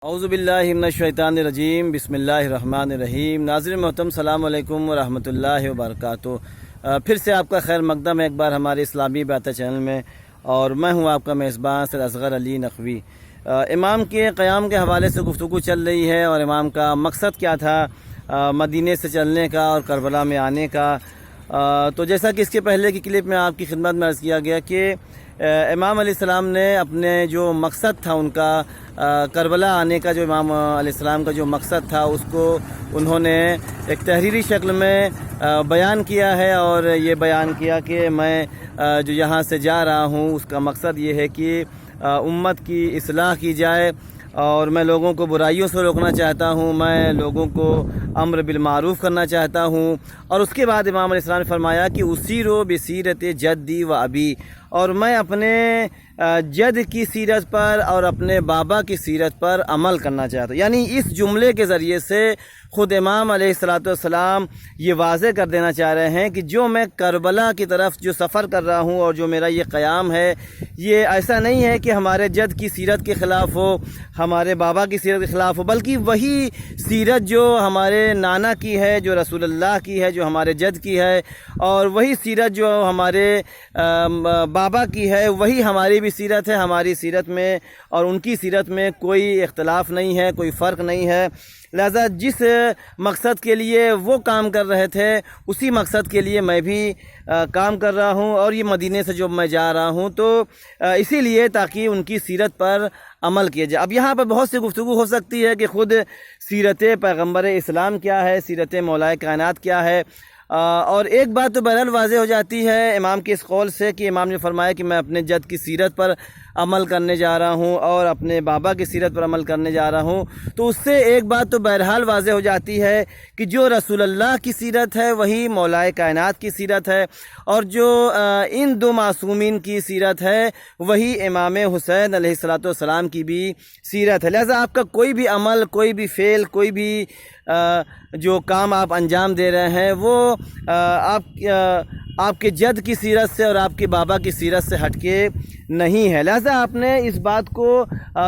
اعوذ باللہ من الشیطان الرجیم، بسم اللہ الرحمن الرحیم۔ ناظرین محترم، السلام علیکم ورحمۃ اللہ وبرکاتہ۔ پھر سے آپ کا خیر مقدم ہے ایک بار ہمارے اسلامی باتیں چینل میں، اور میں ہوں آپ کا میزبان سید اصغر علی نقوی۔ امام کے قیام کے حوالے سے گفتگو چل رہی ہے، اور امام کا مقصد کیا تھا مدینے سے چلنے کا اور کربلا میں آنے کا۔ تو جیسا کہ اس کے پہلے کی کلپ میں آپ کی خدمت میں عرض کیا گیا کہ امام علیہ السلام نے اپنے جو مقصد تھا ان کا کربلا آنے کا، جو امام علیہ السلام کا جو مقصد تھا اس کو انہوں نے ایک تحریری شکل میں بیان کیا ہے، اور یہ بیان کیا کہ میں جو یہاں سے جا رہا ہوں اس کا مقصد یہ ہے کہ امت کی اصلاح کی جائے، اور میں لوگوں کو برائیوں سے روکنا چاہتا ہوں، میں لوگوں کو امر بالمعروف کرنا چاہتا ہوں۔ اور اس کے بعد امام علیہ السلام نے فرمایا کہ اسیرو بسیرت جدی و ابی، اور میں اپنے جد کی سیرت پر اور اپنے بابا کی سیرت پر عمل کرنا چاہتا ہوں۔ یعنی اس جملے کے ذریعے سے خود امام علیہ السلام یہ واضح کر دینا چاہ رہے ہیں کہ جو میں کربلا کی طرف جو سفر کر رہا ہوں اور جو میرا یہ قیام ہے، یہ ایسا نہیں ہے کہ ہمارے جد کی سیرت کے خلاف ہو، ہمارے بابا کی سیرت کے خلاف ہو، بلکہ وہی سیرت جو ہمارے نانا کی ہے، جو رسول اللہ کی ہے، جو ہمارے جد کی ہے، اور وہی سیرت جو ہمارے بابا کی ہے، وہی ہماری بھی سیرت ہے۔ ہماری سیرت میں اور ان کی سیرت میں کوئی اختلاف نہیں ہے، کوئی فرق نہیں ہے۔ لہذا جس مقصد کے لیے وہ کام کر رہے تھے اسی مقصد کے لیے میں بھی کام کر رہا ہوں، اور یہ مدینے سے جو میں جا رہا ہوں تو اسی لیے تاکہ ان کی سیرت پر عمل کیا جائے۔ اب یہاں پر بہت سی گفتگو ہو سکتی ہے کہ خود سیرت پیغمبر اسلام کیا ہے، سیرت مولا کائنات کیا ہے، اور ایک بات تو بہرحال واضح ہو جاتی ہے امام کے اس قول سے کہ امام نے فرمایا کہ میں اپنے جد کی سیرت پر عمل کرنے جا رہا ہوں اور اپنے بابا کی سیرت پر عمل کرنے جا رہا ہوں، تو اس سے ایک بات تو بہرحال واضح ہو جاتی ہے کہ جو رسول اللہ کی سیرت ہے وہی مولا کائنات کی سیرت ہے، اور جو ان دو معصومین کی سیرت ہے وہی امام حسین علیہ السلام کی بھی سیرت ہے۔ لہذا آپ کا کوئی بھی عمل، کوئی بھی فعل، کوئی بھی جو کام آپ انجام دے رہے ہیں وہ آپ کے جد کی سیرت سے اور آپ کے بابا کی سیرت سے ہٹ کے نہیں ہے۔ لہذا آپ نے اس بات کو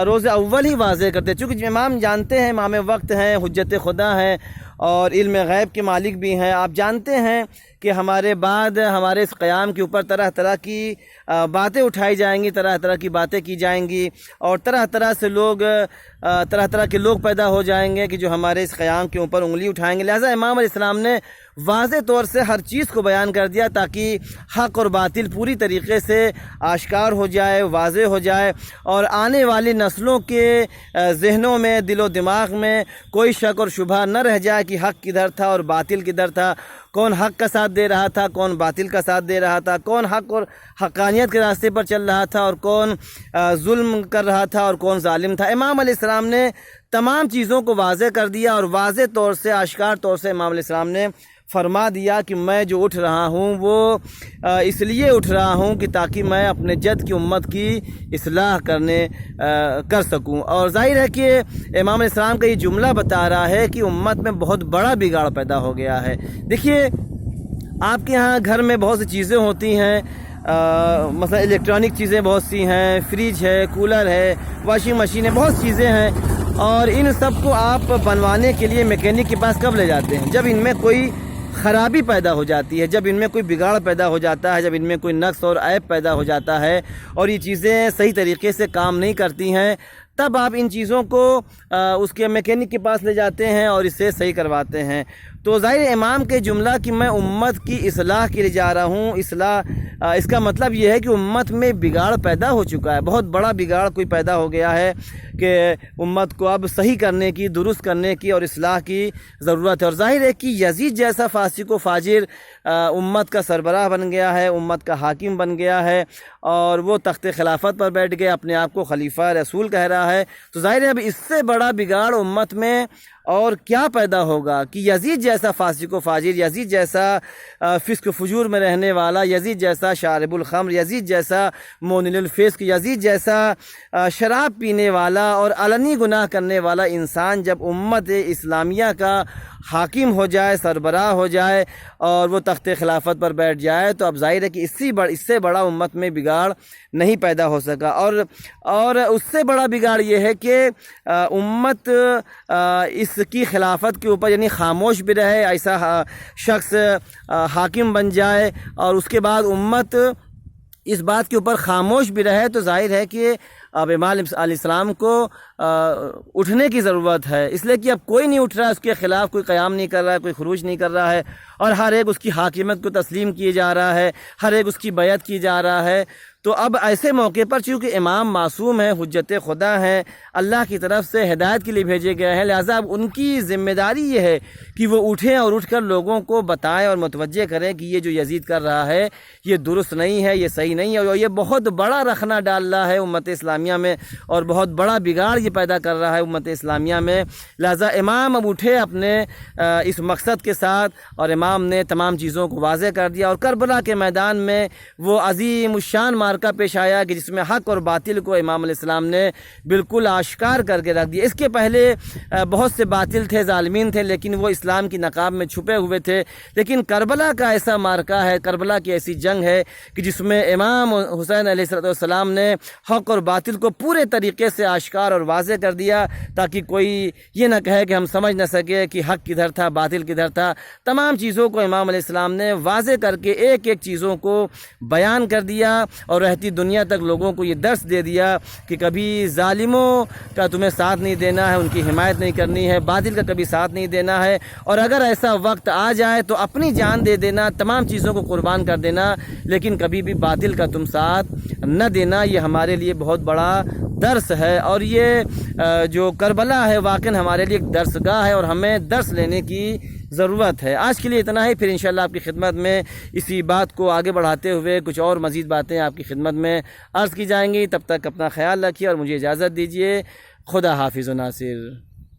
روز اول ہی واضح کرتے، چونکہ امام جانتے ہیں، امام وقت ہیں، حجت خدا ہیں اور علم غیب کے مالک بھی ہیں۔ آپ جانتے ہیں کہ ہمارے بعد ہمارے اس قیام کے اوپر طرح طرح کی باتیں اٹھائی جائیں گی، طرح طرح کی باتیں کی جائیں گی، اور طرح طرح کے لوگ پیدا ہو جائیں گے کہ جو ہمارے اس قیام کے اوپر انگلی اٹھائیں گے۔ لہذا امام علیہ السلام نے واضح طور سے ہر چیز کو بیان کر دیا تاکہ حق اور باطل پوری طریقے سے آشکار ہو جائے، واضح ہو جائے، اور آنے والی نسلوں کے ذہنوں میں، دل و دماغ میں کوئی شک اور شبہ نہ رہ جائے کہ حق کدھر تھا اور باطل کدھر تھا، کون حق کا ساتھ دے رہا تھا، کون باطل کا ساتھ دے رہا تھا، کون حق اور حقانیت کے راستے پر چل رہا تھا اور کون ظلم کر رہا تھا اور کون ظالم تھا۔ امام علیہ السلام نے تمام چیزوں کو واضح کر دیا، اور واضح طور سے، آشکار طور سے امام علیہ السلام نے فرما دیا کہ میں جو اٹھ رہا ہوں وہ اس لیے اٹھ رہا ہوں کہ تاکہ میں اپنے جد کی امت کی اصلاح کر سکوں۔ اور ظاہر ہے کہ امام علیہ السلام کا یہ جملہ بتا رہا ہے کہ امت میں بہت بڑا بگاڑ پیدا ہو گیا ہے۔ دیکھیے، آپ کے ہاں گھر میں بہت سی چیزیں ہوتی ہیں، مثلا الیکٹرانک چیزیں بہت سی ہیں، فریج ہے، کولر ہے، واشنگ مشین ہے، بہت چیزیں ہیں، اور ان سب کو آپ بنوانے کے لیے میکینک کے پاس کب لے جاتے ہیں؟ جب ان میں کوئی خرابی پیدا ہو جاتی ہے، جب ان میں کوئی بگاڑ پیدا ہو جاتا ہے، جب ان میں کوئی نقص اور عیب پیدا ہو جاتا ہے اور یہ چیزیں صحیح طریقے سے کام نہیں کرتی ہیں، تب آپ ان چیزوں کو اس کے میکینک کے پاس لے جاتے ہیں اور اسے صحیح کرواتے ہیں۔ تو ظاہر امام کے جملہ کہ میں امت کی اصلاح کے لیے جا رہا ہوں، اس کا مطلب یہ ہے کہ امت میں بگاڑ پیدا ہو چکا ہے، بہت بڑا بگاڑ کوئی پیدا ہو گیا ہے کہ امت کو اب صحیح کرنے کی، درست کرنے کی اور اصلاح کی ضرورت ہے۔ اور ظاہر ہے کہ یزید جیسا فاسق و فاجر امت کا سربراہ بن گیا ہے، امت کا حاکم بن گیا ہے، اور وہ تخت خلافت پر بیٹھ گیا، اپنے آپ کو خلیفہ رسول کہہ رہا ہے۔ تو ظاہر ہے اب اس سے بڑا بگاڑ امت میں اور کیا پیدا ہوگا کہ یزید جیسا فاسق و فاجر، یزید جیسا فسق و فجور میں رہنے والا، یزید جیسا شارب الخمر، یزید جیسا مونل الفسق، یزید جیسا شراب پینے والا اور علنی گناہ کرنے والا انسان جب امت اسلامیہ کا حاکم ہو جائے، سربراہ ہو جائے اور وہ تخت خلافت پر بیٹھ جائے، تو اب ظاہر ہے کہ اس سے بڑا امت میں بگاڑ نہیں پیدا ہو سکا۔ اور اس سے بڑا بگاڑ یہ ہے کہ امت اس کی خلافت کے اوپر یعنی خاموش بھی رہے، ایسا شخص حاکم بن جائے اور اس کے بعد امت اس بات کے اوپر خاموش بھی رہے، تو ظاہر ہے کہ اب امام علیہ السلام کو اٹھنے کی ضرورت ہے، اس لیے کہ اب کوئی نہیں اٹھ رہا ہے، اس کے خلاف کوئی قیام نہیں کر رہا ہے، کوئی خروج نہیں کر رہا ہے، اور ہر ایک اس کی حاکمیت کو تسلیم کیے جا رہا ہے، ہر ایک اس کی بیعت کی جا رہا ہے۔ تو اب ایسے موقع پر چونکہ امام معصوم ہیں، حجت خدا ہیں، اللہ کی طرف سے ہدایت کے لیے بھیجے گئے ہیں، لہٰذا اب ان کی ذمہ داری یہ ہے کہ وہ اٹھیں اور اٹھ کر لوگوں کو بتائیں اور متوجہ کریں کہ یہ جو یزید کر رہا ہے یہ درست نہیں ہے، یہ صحیح نہیں ہے، اور یہ بہت بڑا رخنہ ڈال رہا ہے امت اسلامیہ میں، اور بہت بڑا بگاڑ یہ پیدا کر رہا ہے امت اسلامیہ میں۔ لہٰذا امام اب اٹھے اپنے اس مقصد کے ساتھ، اور امام نے تمام چیزوں کو واضح کر دیا، اور کربلا کے میدان میں وہ عظیم الشان کا پیش آیا کہ جس میں حق اور باطل کو امام علیہ السلام نے بالکل آشکار کر کے رکھ دیا۔ اس کے پہلے بہت سے باطل تھے، ظالمین تھے، لیکن وہ اسلام کی نقاب میں چھپے ہوئے تھے، لیکن کربلا کا ایسا مارکا ہے، کربلا کی ایسی جنگ ہے کہ جس میں امام حسین علیہ السلام نے حق اور باطل کو پورے طریقے سے آشکار اور واضح کر دیا، تاکہ کوئی یہ نہ کہے کہ ہم سمجھ نہ سکے کہ حق کدھر تھا، باطل کدھر تھا۔ تمام چیزوں کو امام علیہ السلام نے واضح کر کے ایک ایک چیزوں کو بیان کر دیا، اور رہتی دنیا تک لوگوں کو یہ درس دے دیا کہ کبھی ظالموں کا تمہیں ساتھ نہیں دینا ہے، ان کی حمایت نہیں کرنی ہے، باطل کا کبھی ساتھ نہیں دینا ہے، اور اگر ایسا وقت آ جائے تو اپنی جان دے دینا، تمام چیزوں کو قربان کر دینا، لیکن کبھی بھی باطل کا تم ساتھ نہ دینا۔ یہ ہمارے لیے بہت بڑا درس ہے، اور یہ جو کربلا ہے واقعاً ہمارے لیے ایک درس گاہ ہے، اور ہمیں درس لینے کی ضرورت ہے۔ آج کے لیے اتنا ہی، پھر انشاءاللہ آپ کی خدمت میں اسی بات کو آگے بڑھاتے ہوئے کچھ اور مزید باتیں آپ کی خدمت میں عرض کی جائیں گی۔ تب تک اپنا خیال رکھیے اور مجھے اجازت دیجیے۔ خدا حافظ و ناصر۔